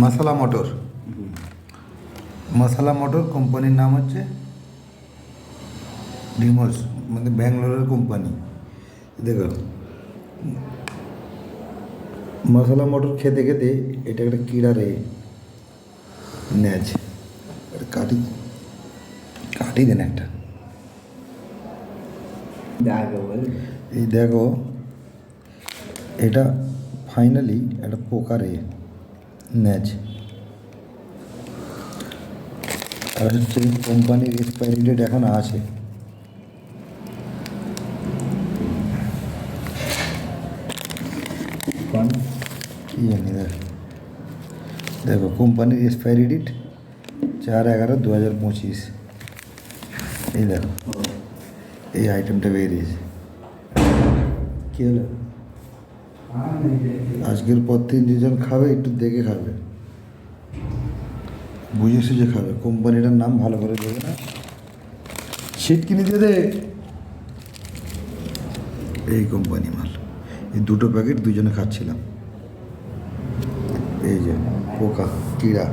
মশলা motor. মশলা motor কোম্পানির নাম হচ্ছে ডিমোস, মানে ব্যাঙ্গালোরের কোম্পানি। দেখো, মশলা মোটর খেতে খেতে এটা একটা কিড়ারে ন্যাচ। এটা কাটি কাটি দেন একটা। এই দেখো, এটা ফাইনালি একটা পোকারে ন্যাচ। আর হচ্ছে কোম্পানির এক্সপায়ারি ডেট এখন আছে। কি জানি, দেখো কোম্পানির এক্সপায়ারি ডেট 4/11/2025। এই দেখো, এই আইটেমটা বেরিয়েছে। কী হলো? আজকের পর থেকে যেজন খাবে একটু দেখে খাবে, বুঝে সুঝে খাবে। কোম্পানিটার নাম ভালো করে দেবে না, সিট কিনে দিয়ে দে। এই কোম্পানি মাল। এই দুটো প্যাকেট দুজনে খাচ্ছিলাম। এই যে পোকা কিড়া।